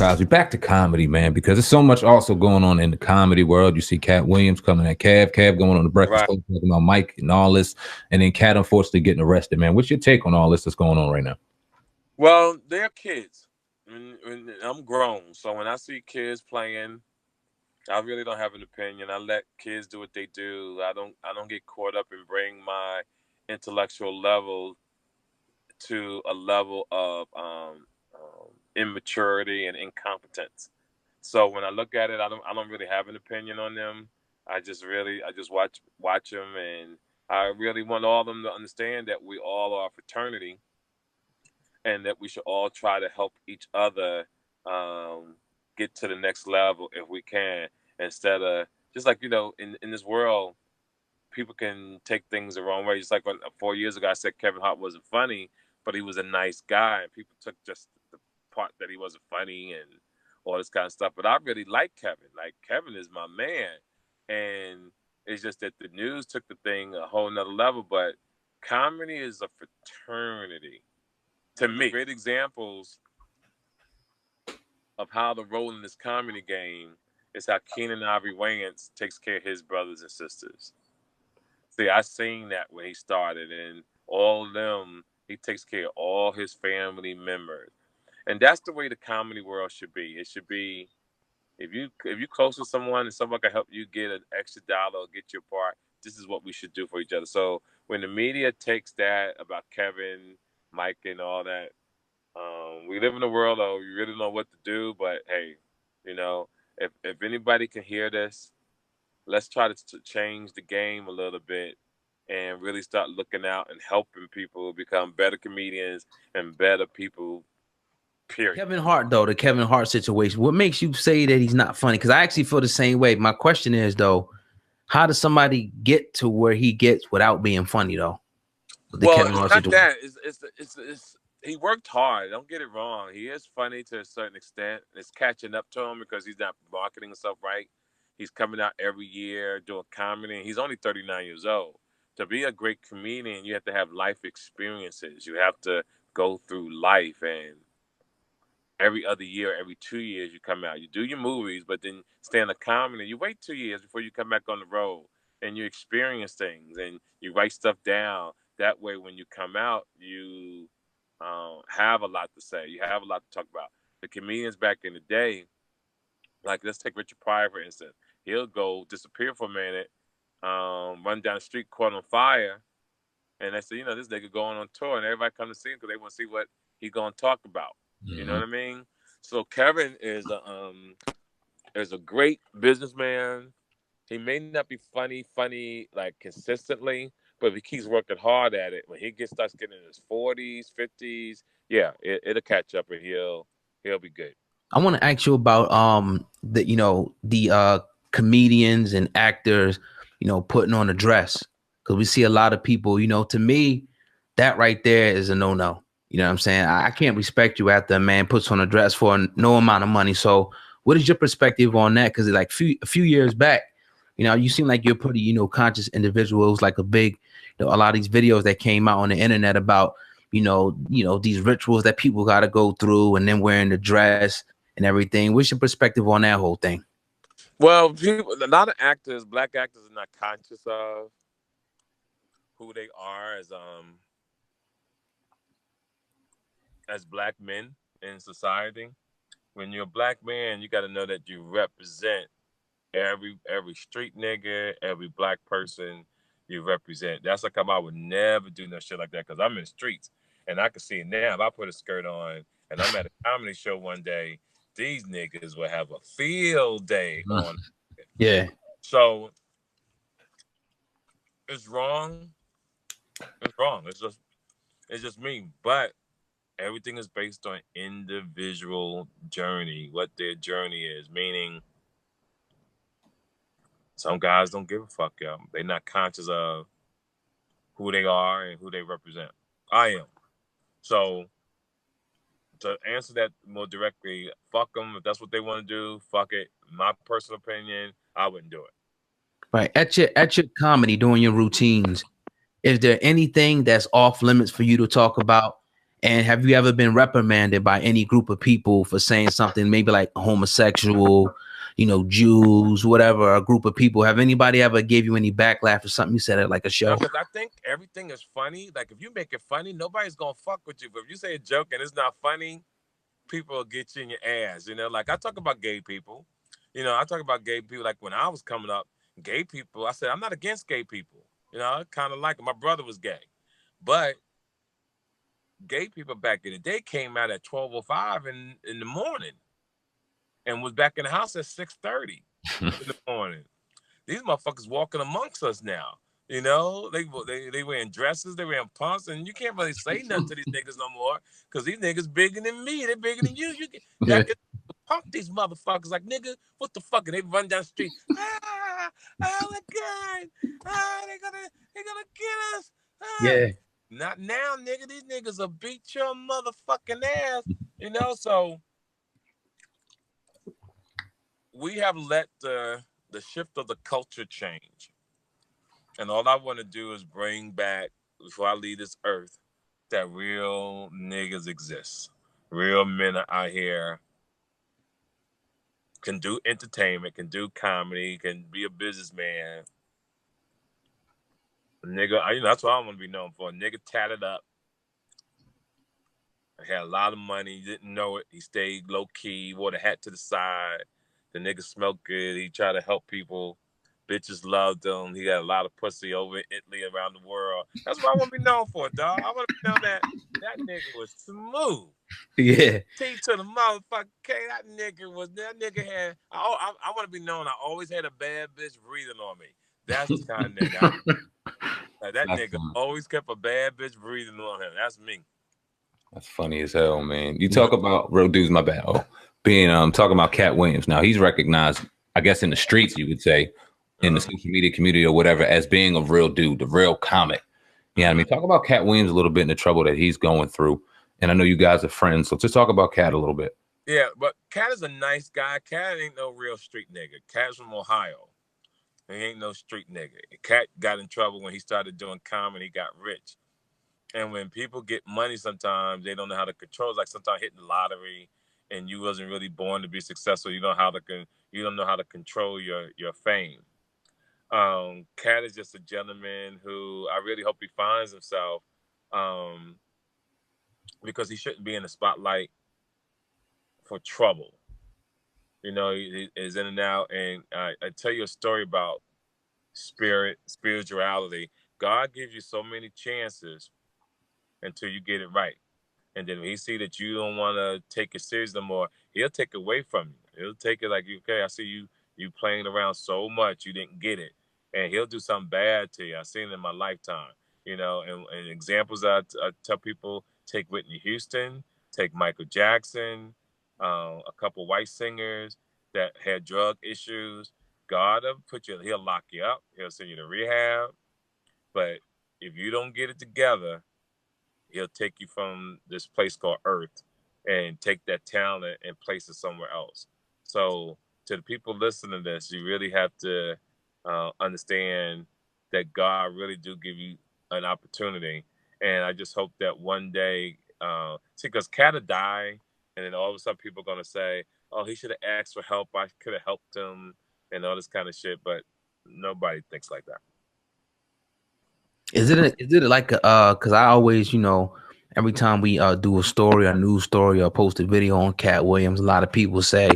Cosby. Back to comedy, man, because there's so much also going on in the comedy world. You see Katt Williams coming at Cav going on the Breakfast Club, talking about Mike and all this, and then Katt unfortunately getting arrested, man. What's your take on all this that's going on right now? Well, they're kids. I'm grown, so when I see kids playing, I really don't have an opinion. I let kids do what they do. I don't get caught up and bring my intellectual level to a level of immaturity and incompetence. So when I look at it, I don't really have an opinion on them. I just watch them, and I really want all of them to understand that we all are a fraternity, and that we should all try to help each other get to the next level if we can, instead of just like in this world, people can take things the wrong way. Just like 4 years ago, I said Kevin Hart wasn't funny, but he was a nice guy, and people took just the part that he wasn't funny and all this kind of stuff. But I really like Kevin. Like, Kevin is my man, and it's just that the news took the thing a whole nother level. But comedy is a fraternity. To me, great examples of how to roll in this comedy game is how Keenan Ivory Wayans takes care of his brothers and sisters. See, I seen that when he started, and all of them, he takes care of all his family members. And that's the way the comedy world should be. It should be, if you close with someone and someone can help you get an extra dollar or get your part, this is what we should do for each other. So when the media takes that about Kevin, Mike, and all that, we live in a world though you really don't know what to do. But hey, if anybody can hear this, let's try to change the game a little bit and really start looking out and helping people become better comedians and better people. Period. Kevin Hart, though, the Kevin Hart situation, what makes you say that he's not funny? Because I actually feel the same way. My question is, though, how does somebody get to where he gets without being funny, though? Well, it's not that. It's he worked hard. Don't get it wrong. He is funny to a certain extent. It's catching up to him because he's not marketing himself right. He's coming out every year doing comedy. And he's only 39 years old. To be a great comedian, you have to have life experiences. You have to go through life, and every other year, every 2 years, you come out. You do your movies, but then stand a comedy. You wait 2 years before you come back on the road, and you experience things, and you write stuff down. That way, when you come out, you have a lot to say. You have a lot to talk about. The comedians back in the day, like let's take Richard Pryor, for instance. He'll go disappear for a minute, run down the street, caught on fire, and they say, this nigga going on tour, and everybody come to see him because they want to see what he's going to talk about. Mm-hmm. You know what I mean? So Kevin is a great businessman. He may not be funny like consistently, but if he keeps working hard at it, when he starts getting in his 40s, 50s, yeah, it'll catch up and he'll be good. I want to ask you about the comedians and actors, putting on a dress, because we see a lot of people. To me, that right there is a no. You know what I'm saying? I can't respect you after a man puts on a dress for no amount of money. So what is your perspective on that? Because like a few years back, you seem like you're pretty, conscious individual. It was like a big, a lot of these videos that came out on the internet about, these rituals that people got to go through, and then wearing the dress and everything. What's your perspective on that whole thing? Well, a lot of actors, black actors, are not conscious of who they are as black men in society. When you're a black man, you got to know that you represent every street nigga, every black person you represent. That's like I would never do no shit like that, because I'm in the streets and I can see it now. If I put a skirt on and I'm at a comedy show one day, these niggas will have a field day on. Yeah. So it's wrong. It's wrong. It's just me. But everything is based on individual journey, what their journey is. Meaning, some guys don't give a fuck, yo. They're not conscious of who they are and who they represent. I am. So, to answer that more directly, fuck them. If that's what they want to do, fuck it. My personal opinion, I wouldn't do it. Right. At your comedy, doing your routines, is there anything that's off limits for you to talk about? And have you ever been reprimanded by any group of people for saying something, maybe like homosexual, you know, Jews, whatever, a group of people? Have anybody ever gave you any backlash for something you said at like a show? Because I think everything is funny. Like if you make it funny, nobody's gonna fuck with you. But if you say a joke and it's not funny, people will get you in your ass. You know, like I talk about gay people. You know, I talk about gay people. Like when I was coming up, gay people, I said I'm not against gay people. You know, I kind of like it. My brother was gay, but gay people back in the day came out at 12:05 in the morning and was back in the house at 6:30 in the morning. These motherfuckers walking amongst us now. You know, they wearing dresses, they wearing pumps, and you can't really say nothing to these niggas no more because these niggas bigger than me. They're bigger than you. Y'all can pump these motherfuckers like, nigga, what the fuck? And they run down the street. Oh my God. They're gonna get us. Yeah. Not now, nigga. These niggas will beat your motherfucking ass. You know, so we have let the shift of the culture change. And all I want to do is bring back, before I leave this earth, that real niggas exist. Real men are out here, can do entertainment, can do comedy, can be a businessman. A nigga, you know, that's what I want to be known for. A nigga tatted up. Had a lot of money, he didn't know it. He stayed low key, wore the hat to the side. The nigga smelled good. He tried to help people. Bitches loved him. He got a lot of pussy over in Italy, around the world. That's what I want to be known for, dog. I want to be known that nigga was smooth. Yeah. T to the motherfucker. That nigga had. I want to be known. I always had a bad bitch breathing on me. That's the kind of nigga. That nigga always kept a bad bitch breathing on him. That's me. That's funny as hell, man. You talk about real dudes, my bad. Being talking about Katt Williams. Now he's recognized, I guess, in the streets, you would say, in the social media community or whatever, as being a real dude, the real comic. You know what I mean? Talk about Katt Williams a little bit and the trouble that he's going through. And I know you guys are friends, so just talk about Katt a little bit. Yeah, but Katt is a nice guy. Katt ain't no real street nigga. Katt's from Ohio. He ain't no street nigga. Katt got in trouble when he started doing comedy. He got rich. And when people get money, sometimes they don't know how to control. It's like sometimes hitting the lottery, and you wasn't really born to be successful. You don't know how to control your fame. Katt is just a gentleman who I really hope he finds himself, because he shouldn't be in the spotlight for trouble. You know, he is in and out. And I tell you a story about spirituality. God gives you so many chances until you get it right. And then when he see that you don't want to take it serious no more, he'll take it away from you. He'll take it like, okay, I see you playing around so much, you didn't get it. And he'll do something bad to you. I've seen it in my lifetime, you know, and examples I tell people, take Whitney Houston, take Michael Jackson, a couple white singers that had drug issues. God will he'll lock you up. He'll send you to rehab. But if you don't get it together, he'll take you from this place called Earth and take that talent and place it somewhere else. So to the people listening to this, you really have to understand that God really do give you an opportunity. And I just hope that one day, because Katt will die, and then all of a sudden people are going to say, oh, he should have asked for help. I could have helped him and all this kind of shit. But nobody thinks like that. Is it like because I always, you know, every time we do a story, a news story, or post a video on Katt Williams, a lot of people say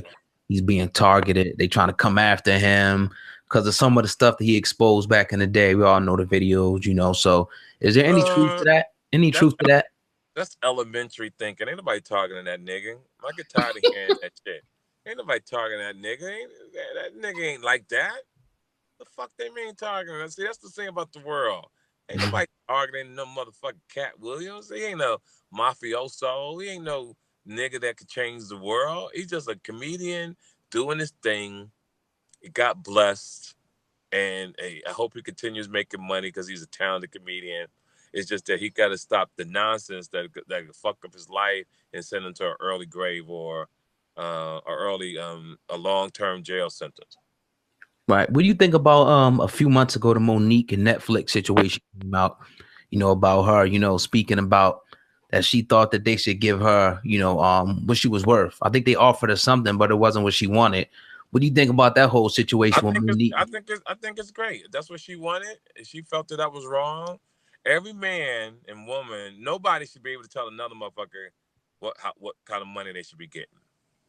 he's being targeted. They trying to come after him because of some of the stuff that he exposed back in the day. We all know the videos, you know. So is there any truth to that? Any truth to that? That's elementary thinking. Ain't nobody targeting that nigga. I get tired of hearing that shit. Ain't nobody targeting that nigga. That nigga ain't like that. The fuck they mean targeting? See, that's the thing about the world. Ain't nobody targeting no motherfucking Katt Williams. He ain't no mafioso. He ain't no nigga that could change the world. He's just a comedian doing his thing. He got blessed. And hey, I hope he continues making money because he's a talented comedian. It's just that he got to stop the nonsense that could fuck up his life and send him to an early grave or a long-term jail sentence. Right. What do you think about a few months ago the Monique and Netflix situation came out, you know, about her, you know, speaking about that she thought that they should give her, you know, what she was worth. I think they offered her something, but it wasn't what she wanted. What do you think about that whole situation? I think it's great. That's what she wanted. She felt that was wrong. Every man and woman, nobody should be able to tell another motherfucker what kind of money they should be getting.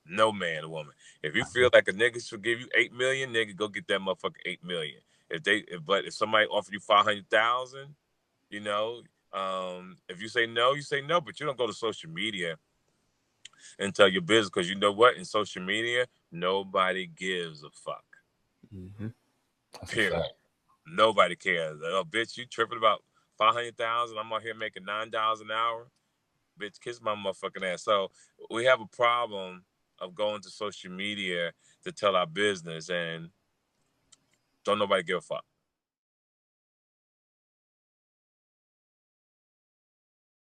No man or woman. If you feel like a nigga should give you $8 million, nigga, go get that motherfucker $8 million. But if somebody offered you 500,000, you know, if you say no, you say no. But you don't go to social media and tell your business, because you know what? In social media, nobody gives a fuck. Mm-hmm. Period. Nobody cares. Oh, bitch, you tripping about 500,000? I'm out here making $9 an hour. Bitch, kiss my motherfucking ass. So we have a problem of going to social media to tell our business, and don't nobody give a fuck.